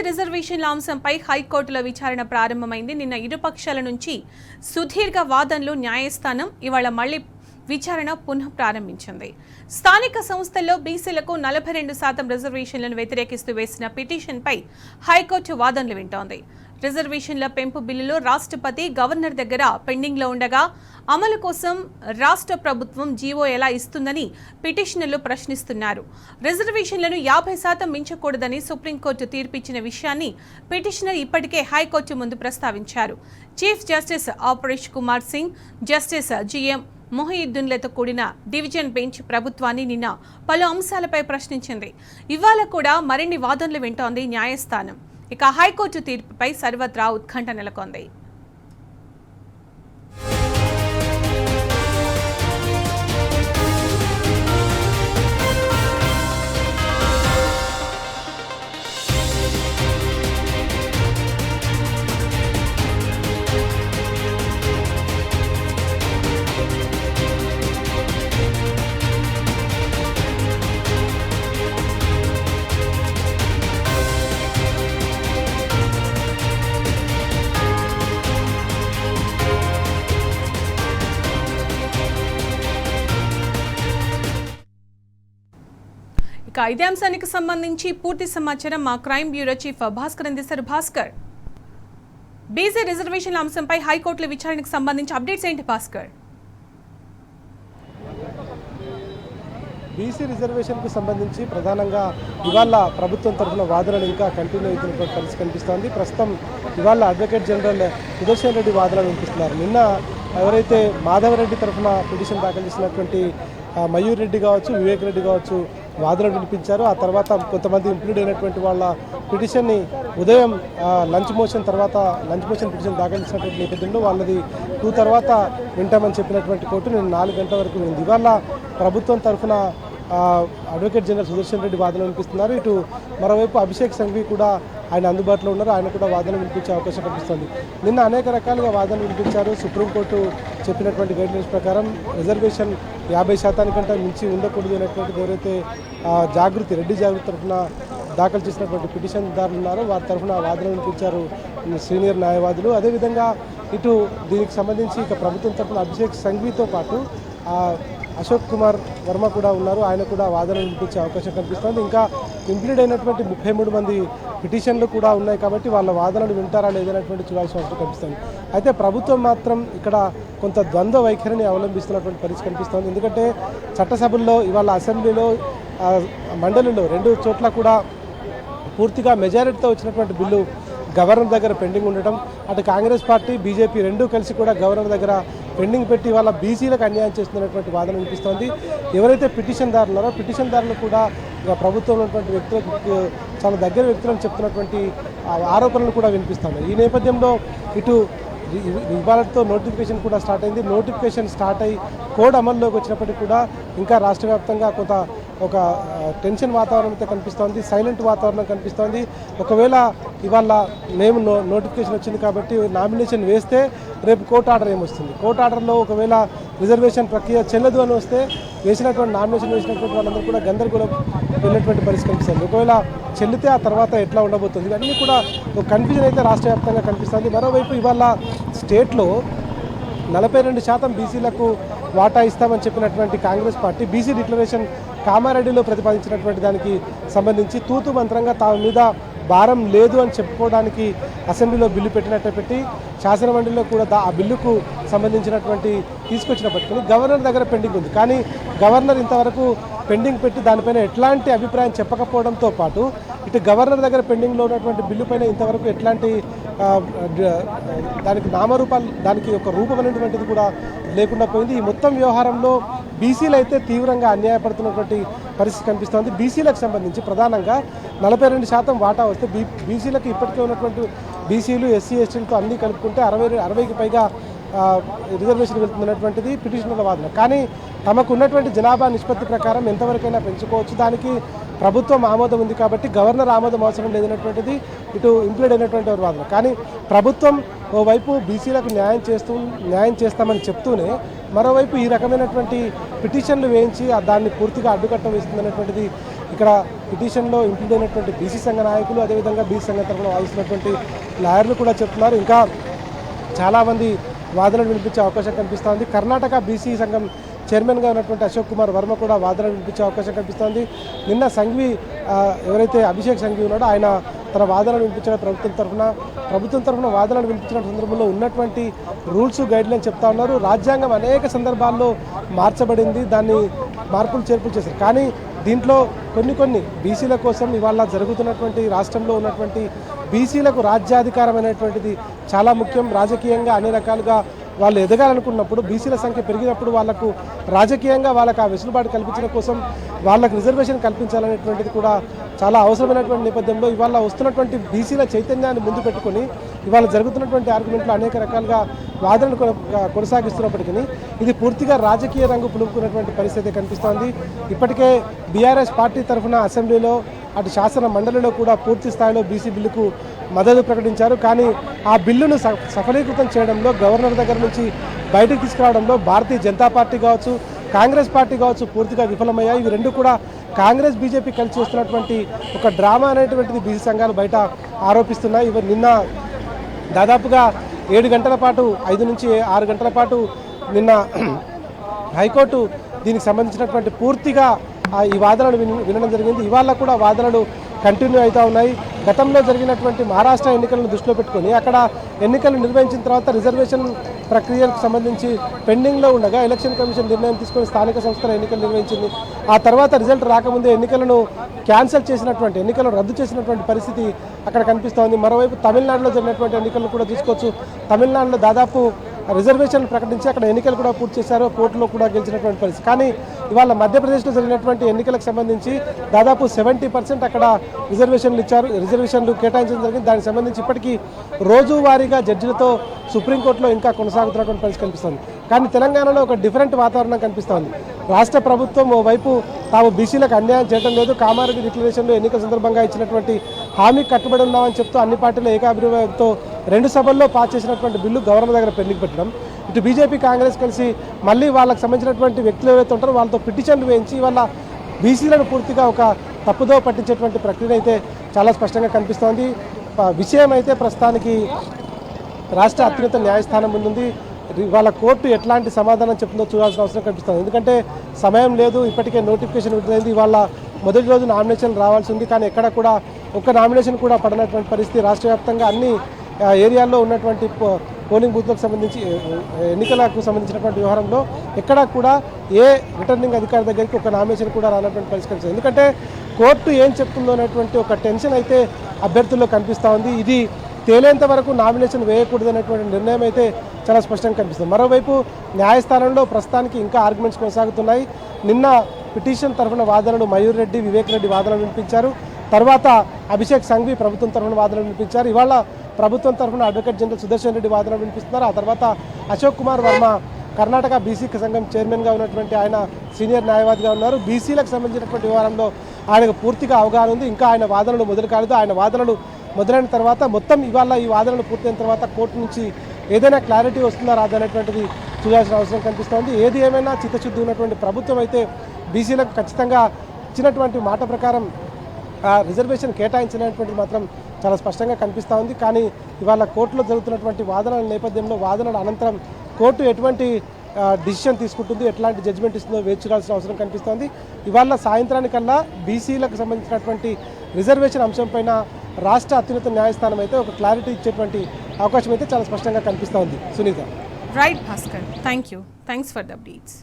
రిజర్వేషన్ల అంశంపై హైకోర్టులో విచారణ ప్రారంభమైంది. నిన్న ఇరుపక్షాల నుంచి సుదీర్ఘ వాదనలు న్యాయస్థానం ఇవాళ మళ్లీ విచారణ పునః ప్రారంభించింది. స్థానిక సంస్థల్లో బీసీలకు 42% రిజర్వేషన్లను వ్యతిరేకిస్తూ వేసిన పిటిషన్పై హైకోర్టు వాదనలు వింటోంది. రిజర్వేషన్ల పెంపు బిల్లులో రాష్ట్రపతి గవర్నర్ దగ్గర పెండింగ్లో ఉండగా అమలు కోసం రాష్ట్ర ప్రభుత్వం జీవో ఎలా ఇస్తుందని పిటిషనర్లు ప్రశ్నిస్తున్నారు. రిజర్వేషన్లను 50% మించకూడదని సుప్రీంకోర్టు తీర్పిచ్చిన విషయాన్ని పిటిషనర్ ఇప్పటికే హైకోర్టు ముందు ప్రస్తావించారు. Chief justice Aparesh Kumar Singh, justice GM మొహియుద్దీన్లతో కూడిన డివిజన్ బెంచ్ ప్రభుత్వాన్ని నిన్న పలు అంశాలపై ప్రశ్నించింది. ఇవాళ కూడా మరిన్ని వాదనలు వింటోంది న్యాయస్థానం. ఇక హైకోర్టు తీర్పుపై సర్వత్రా ఉత్కంఠ నెలకొంది. ఇక ఇదే అంశానికి సంబంధించి పూర్తి సమాచారం మా క్రైమ్ బ్యూరో చీఫ్ భాస్కర్ అందిస్తారు. భాస్కర్, బీసీ రిజర్వేషన్ల అంశంపై హైకోర్టుల విచారణకు సంబంధించి అప్డేట్స్ ఏంటి భాస్కర్? బీసీ రిజర్వేషన్కు సంబంధించి ప్రధానంగా ఇవాళ ప్రభుత్వం తరఫున వాదనలు ఇంకా కంటిన్యూ అవుతున్నటువంటి పరిస్థితి కనిపిస్తోంది. ప్రస్తుతం ఇవాళ అడ్వకేట్ జనరల్ సుదర్శన్ రెడ్డి వాదనలు వినిపిస్తున్నారు. నిన్న ఎవరైతే మాధవరెడ్డి తరఫున పిటిషన్ దాఖలు చేసినటువంటి మయూర్ రెడ్డి కావచ్చు, వివేక్ రెడ్డి కావచ్చు వాదనలు వినిపించారు. ఆ తర్వాత కొంతమంది ఇంప్లీడ్ అయినటువంటి వాళ్ళ పిటిషన్ని ఉదయం లంచ్ మోషన్ పిటిషన్ దాఖలు చేసినటువంటి నేపథ్యంలో వాళ్ళది 2 తర్వాత వింటామని చెప్పినటువంటి కోర్టు నేను 4 గంటల వరకు వింది. ఇవాళ ప్రభుత్వం తరఫున అడ్వకేట్ జనరల్ సుదర్శన్ రెడ్డి వాదనలు వినిపిస్తున్నారు. ఇటు మరోవైపు అభిషేక్ సంఘవి కూడా ఆయన అందుబాటులో ఉన్నారు. ఆయన కూడా వాదనలు వినిపించే అవకాశం కనిపిస్తుంది. నిన్న అనేక రకాలుగా వాదనలు వినిపించారు. సుప్రీంకోర్టు చెప్పినటువంటి గైడ్లైన్స్ ప్రకారం రిజర్వేషన్ 50% కంటే మించి ఉండకూడదు అనేటువంటిది ఎవరైతే రెడ్డి జాగృతి తరఫున దాఖలు చేసినటువంటి పిటిషన్దారులు ఉన్నారో వారి తరఫున వాదనలు వినిపించారు సీనియర్ న్యాయవాదులు. అదేవిధంగా ఇటు దీనికి సంబంధించి ఇక ప్రభుత్వం తరఫున అభిషేక్ సంఘవితో పాటు అశోక్ కుమార్ వర్మ కూడా ఉన్నారు. ఆయన కూడా వాదనలు వినిపించే అవకాశం కనిపిస్తుంది. ఇంకా ఇంప్లీడ్ అయినటువంటి 33 మంది పిటిషన్లు కూడా ఉన్నాయి కాబట్టి వాళ్ళ వాదనలు వింటారా లేదనేటువంటి చూడాల్సిన అవసరం కనిపిస్తుంది. అయితే ప్రభుత్వం మాత్రం ఇక్కడ కొంత ద్వంద్వ వైఖరిని అవలంబిస్తున్నటువంటి పరిస్థితి కనిపిస్తుంది. ఎందుకంటే చట్టసభల్లో ఇవాళ అసెంబ్లీలో మండలిలో 2 చోట్ల కూడా పూర్తిగా మెజారిటీతో వచ్చినటువంటి బిల్లు గవర్నర్ దగ్గర పెండింగ్ ఉండటం, అటు కాంగ్రెస్ పార్టీ బీజేపీ రెండూ కలిసి కూడా గవర్నర్ దగ్గర పెండింగ్ పెట్టి వాళ్ళ బీసీలకు అన్యాయం చేస్తున్నటువంటి వాదన వినిపిస్తోంది. ఎవరైతే పిటిషన్దారులు ఉన్నారో పిటిషన్దారులు కూడా ప్రభుత్వంలో ఉన్నటువంటి వ్యక్తులకు చాలా దగ్గర వ్యక్తులను చెప్తున్నటువంటి ఆరోపణలు కూడా వినిపిస్తున్నాయి. ఈ నేపథ్యంలో ఇటు ఇవాళతో నోటిఫికేషన్ కూడా స్టార్ట్ అయింది. నోటిఫికేషన్ స్టార్ట్ అయ్యి కోడ్ అమల్లోకి వచ్చినప్పటికీ కూడా ఇంకా రాష్ట్ర వ్యాప్తంగా ఒక టెన్షన్ వాతావరణం అయితే కనిపిస్తోంది, సైలెంట్ వాతావరణం కనిపిస్తోంది. ఒకవేళ ఇవాళ మేము నోటిఫికేషన్ వచ్చింది కాబట్టి నామినేషన్ వేస్తే రేపు కోర్టు ఆర్డర్ ఏమొస్తుంది, కోర్టు ఆర్డర్లో ఒకవేళ రిజర్వేషన్ ప్రక్రియ చెల్లదు అని వస్తే నామినేషన్ వేసినటువంటి వాళ్ళందరూ కూడా గందరగోళం వెళ్ళినటువంటి పరిస్థితి కనిపిస్తుంది. ఒకవేళ చెల్లితే ఆ తర్వాత ఎట్లా ఉండబోతుంది, ఇవన్నీ కూడా ఒక కన్ఫ్యూజన్ అయితే రాష్ట్ర వ్యాప్తంగా కనిపిస్తుంది. మరోవైపు ఇవాళ స్టేట్లో 42% బీసీలకు వాటా ఇస్తామని చెప్పినటువంటి కాంగ్రెస్ పార్టీ బీసీ డిక్లరేషన్ కామారెడ్డిలో ప్రతిపాదించినటువంటి దానికి సంబంధించి తూతు మంత్రంగా తమ మీద భారం లేదు అని చెప్పుకోవడానికి అసెంబ్లీలో బిల్లు పెట్టి శాసనమండలిలో కూడా ఆ బిల్లుకు సంబంధించినటువంటి తీసుకొచ్చినప్పటికీ గవర్నర్ దగ్గర పెండింగ్ ఉంది. కానీ గవర్నర్ ఇంతవరకు పెండింగ్ పెట్టి దానిపైన ఎట్లాంటి అభిప్రాయం చెప్పకపోవడంతో పాటు ఇటు గవర్నర్ దగ్గర పెండింగ్లో ఉన్నటువంటి బిల్లు పైన ఇంతవరకు ఎట్లాంటి దానికి నామరూపాలు దానికి ఒక రూపం అనేటువంటిది కూడా లేకుండా పోయింది. ఈ మొత్తం వ్యవహారంలో బీసీలు అయితే తీవ్రంగా అన్యాయపడుతున్నటువంటి పరిస్థితి కనిపిస్తోంది. బీసీలకు సంబంధించి ప్రధానంగా 42% వాటా వస్తే బీసీలకు ఇప్పటికే ఉన్నటువంటి బీసీలు ఎస్సీ ఎస్టీలతో అన్నీ కలుపుకుంటే 60కి పైగా రిజర్వేషన్ వెళ్తున్నటువంటిది పిటిషనర్ల వాదన. కానీ తమకు ఉన్నటువంటి జనాభా నిష్పత్తి ప్రకారం ఎంతవరకైనా పెంచుకోవచ్చు, దానికి ప్రభుత్వం ఆమోదం ఉంది కాబట్టి గవర్నర్ ఆమోదం అవసరం లేదనేటువంటిది ఇటు ఇంప్లీడ్ అయినటువంటి వాదన. కానీ ప్రభుత్వం ఓవైపు బీసీలకు న్యాయం చేస్తామని చెప్తూనే మరోవైపు ఈ రకమైనటువంటి పిటిషన్లు వేయించి దాన్ని పూర్తిగా అడ్డుకట్ట వేస్తుందనేటువంటిది ఇక్కడ పిటిషన్లో ఇంక్లూడ్ అయినటువంటి బీసీ సంఘ నాయకులు, అదేవిధంగా బీసీ సంఘ తరఫున వాదిస్తున్నటువంటి లాయర్లు కూడా చెప్తున్నారు. ఇంకా చాలామంది వాదనలు వినిపించే అవకాశం కనిపిస్తోంది. కర్ణాటక బీసీ సంఘం చైర్మన్గా ఉన్నటువంటి అశోక్ కుమార్ వర్మ కూడా వాదనలు వినిపించే అవకాశం కనిపిస్తోంది. నిన్న సంఘవి ఎవరైతే అభిషేక్ సంఘవి ఉన్నాడో ఆయన తన వాదనలు వినిపించిన ప్రభుత్వం తరఫున వాదనలు వినిపించిన సందర్భంలో ఉన్నటువంటి రూల్స్ గైడ్లైన్ చెప్తా ఉన్నారు. రాజ్యాంగం అనేక సందర్భాల్లో మార్చబడింది, దాన్ని మార్పులు చేర్పులు చేశారు. కానీ దీంట్లో కొన్ని బీసీల కోసం ఇవాళ జరుగుతున్నటువంటి రాష్ట్రంలో ఉన్నటువంటి బీసీలకు రాజ్యాధికారం అనేటువంటిది చాలా ముఖ్యం. రాజకీయంగా అన్ని రకాలుగా వాళ్ళు ఎదగాలనుకున్నప్పుడు, బీసీల సంఖ్య పెరిగినప్పుడు వాళ్ళకు రాజకీయంగా వాళ్ళకు ఆ వెసులుబాటు కల్పించడం కోసం వాళ్ళకు రిజర్వేషన్ కల్పించాలనేటువంటిది కూడా చాలా అవసరమైనటువంటి నేపథ్యంలో ఇవాళ వస్తున్నటువంటి బీసీల చైతన్యాన్ని ముందు పెట్టుకొని ఇవాళ జరుగుతున్నటువంటి ఆర్గ్యుమెంట్లో అనేక రకాలుగా వాదనలు కొనసాగిస్తున్నప్పటికీ ఇది పూర్తిగా రాజకీయ రంగు పులుపుకున్నటువంటి పరిస్థితి కనిపిస్తోంది. ఇప్పటికే బీఆర్ఎస్ పార్టీ తరఫున అసెంబ్లీలో అటు శాసన మండలిలో కూడా పూర్తి స్థాయిలో బీసీ బిల్లుకు మద్దతు ప్రకటించారు. కానీ ఆ బిల్లును సఫలీకృతం చేయడంలో, గవర్నర్ దగ్గర నుంచి బయటకు తీసుకురావడంలో భారతీయ జనతా పార్టీ కావచ్చు, కాంగ్రెస్ పార్టీ కావచ్చు పూర్తిగా విఫలమయ్యాయి. ఇవి రెండు కూడా కాంగ్రెస్ బీజేపీ కలిసి చేస్తున్నటువంటి ఒక డ్రామా అనేటువంటిది బీసీ సంఘాలు బయట ఆరోపిస్తున్నాయి. ఇవి నిన్న దాదాపుగా 7 గంటల పాటు 5 నుంచి 6 గంటల పాటు నిన్న హైకోర్టు దీనికి సంబంధించినటువంటి పూర్తిగా ఈ వాదనలు వినడం జరిగింది. ఇవాళ కూడా వాదనలు కంటిన్యూ అవుతూ ఉన్నాయి. గతంలో జరిగినటువంటి మహారాష్ట్ర ఎన్నికలను దృష్టిలో పెట్టుకొని అక్కడ ఎన్నికలు నిర్వహించిన తర్వాత రిజర్వేషన్ ప్రక్రియకు సంబంధించి పెండింగ్లో ఉండగా ఎలక్షన్ కమిషన్ నిర్ణయం తీసుకొని స్థానిక సంస్థల ఎన్నికలు నిర్వహించింది. ఆ తర్వాత రిజల్ట్ రాకముందే ఎన్నికలను క్యాన్సిల్ చేసినటువంటి, ఎన్నికలను రద్దు చేసినటువంటి పరిస్థితి అక్కడ కనిపిస్తోంది. మరోవైపు తమిళనాడులో జరిగినటువంటి ఎన్నికలను కూడా తీసుకోవచ్చు. తమిళనాడులో దాదాపు రిజర్వేషన్ ప్రకటించి అక్కడ ఎన్నికలు కూడా పూర్తి చేశారు, కోర్టులో కూడా గెలిచినటువంటి పరిస్థితి. కానీ ఇవాళ మధ్యప్రదేశ్లో జరిగినటువంటి ఎన్నికలకు సంబంధించి దాదాపు 70% అక్కడ రిజర్వేషన్లు కేటాయించడం జరిగింది. దానికి సంబంధించి ఇప్పటికీ రోజువారీగా జడ్జిలతో సుప్రీంకోర్టులో ఇంకా కొనసాగుతున్నటువంటి పరిస్థితి కనిపిస్తుంది. కానీ తెలంగాణలో ఒక డిఫరెంట్ వాతావరణం కనిపిస్తోంది. రాష్ట్ర ప్రభుత్వం ఓవైపు తాము బీసీలకు అన్యాయం చేయడం లేదు, కామారెడ్డి డిక్లరేషన్లో ఎన్నికల సందర్భంగా ఇచ్చినటువంటి హామీ కట్టుబడి ఉన్నామని చెప్తూ అన్ని పార్టీల ఏకాభిప్రాయంతో 2 సభల్లో పాస్ చేసినటువంటి బిల్లు గవర్నర్ దగ్గర పెండింగ్ పెట్టడం, ఇటు బీజేపీ కాంగ్రెస్ కలిసి మళ్ళీ వాళ్ళకి సంబంధించినటువంటి వ్యక్తులు ఎవరైతే ఉంటారో వాళ్ళతో పిటిషన్లు వేయించి వాళ్ళ బీసీలను పూర్తిగా ఒక తప్పుదో పట్టించేటువంటి ప్రక్రియ అయితే చాలా స్పష్టంగా కనిపిస్తోంది. విషయం అయితే ప్రస్తుతానికి రాష్ట్ర అత్యున్నత న్యాయస్థానం ముందుంది. వాళ్ళ కోర్టు ఎట్లాంటి సమాధానం చెప్తుందో చూడాల్సిన అవసరం కనిపిస్తుంది. ఎందుకంటే సమయం లేదు, ఇప్పటికే నోటిఫికేషన్ విడుదలైంది. వాళ్ళ మొదటి రోజు నామినేషన్ రావాల్సి ఉంది. కానీ ఎక్కడ కూడా ఒక్క నామినేషన్ కూడా పడినటువంటి పరిస్థితి. రాష్ట్ర వ్యాప్తంగా అన్ని ఏరియాల్లో ఉన్నటువంటి పోలింగ్ బూత్లకు సంబంధించి ఎన్నికలకు సంబంధించినటువంటి వ్యవహారంలో ఎక్కడా కూడా ఏ రిటర్నింగ్ అధికారి దగ్గరికి ఒక నామినేషన్ కూడా రానటువంటి పరిస్థితి. ఎందుకంటే కోర్టు ఏం చెప్తుందో అనేటువంటి ఒక టెన్షన్ అయితే అభ్యర్థుల్లో కనిపిస్తూ ఉంది. ఇది తేలేంత వరకు నామినేషన్ వేయకూడదనేటువంటి నిర్ణయం అయితే చాలా స్పష్టంగా కనిపిస్తుంది. మరోవైపు న్యాయస్థానంలో ప్రస్తుతానికి ఇంకా ఆర్గ్యుమెంట్స్ కొనసాగుతున్నాయి. నిన్న పిటిషన్ తరఫున వాదనలు మయూర్ రెడ్డి, వివేక్ రెడ్డి వాదనలు వినిపించారు. తర్వాత అభిషేక్ సంఘవి ప్రభుత్వం తరఫున వాదనలు వినిపించారు. ఇవాళ ప్రభుత్వం తరఫున అడ్వకేట్ జనరల్ సుదర్శన్ రెడ్డి వాదనలు వినిపిస్తున్నారు. ఆ తర్వాత అశోక్ కుమార్ వర్మ కర్ణాటక బీసీ సంఘం చైర్మన్గా ఉన్నటువంటి ఆయన సీనియర్ న్యాయవాదిగా ఉన్నారు. బీసీలకు సంబంధించినటువంటి వ్యవహారంలో ఆయనకు పూర్తిగా అవగాహన ఉంది. ఇంకా ఆయన వాదనలు మొదలు కాలేదు. ఆయన వాదనలు మొదలైన తర్వాత మొత్తం ఇవాళ ఈ వాదనలు పూర్తయిన తర్వాత కోర్టు నుంచి ఏదైనా క్లారిటీ వస్తుందా రాదనేటువంటిది చూడాల్సిన అవసరం కనిపిస్తోంది. ఏది ఏమైనా చిత్తశుద్ధి ఉన్నటువంటి ప్రభుత్వం అయితే బీసీలకు ఖచ్చితంగా ఇచ్చినటువంటి మాట ప్రకారం రిజర్వేషన్ కేటాయించినటువంటిది మాత్రం చాలా స్పష్టంగా కనిపిస్తూ ఉంది. కానీ ఇవాళ కోర్టులో జరుగుతున్నటువంటి వాదనల నేపథ్యంలో, వాదనల అనంతరం కోర్టు ఎటువంటి డిసిషన్ తీసుకుంటుంది, ఎట్లాంటి జడ్జిమెంట్ ఇస్తుందో వేచి చూడాల్సిన అవసరం కనిపిస్తోంది. ఇవాళ సాయంత్రానికల్లా బీసీలకు సంబంధించినటువంటి రిజర్వేషన్ అంశంపైన రాష్ట్ర అత్యున్నత న్యాయస్థానం అయితే ఒక క్లారిటీ ఇచ్చేటువంటి అవకాశం అయితే చాలా స్పష్టంగా కనిపిస్తూ ఉంది. Sunitha. Right Bhaskar, thanks for the updates.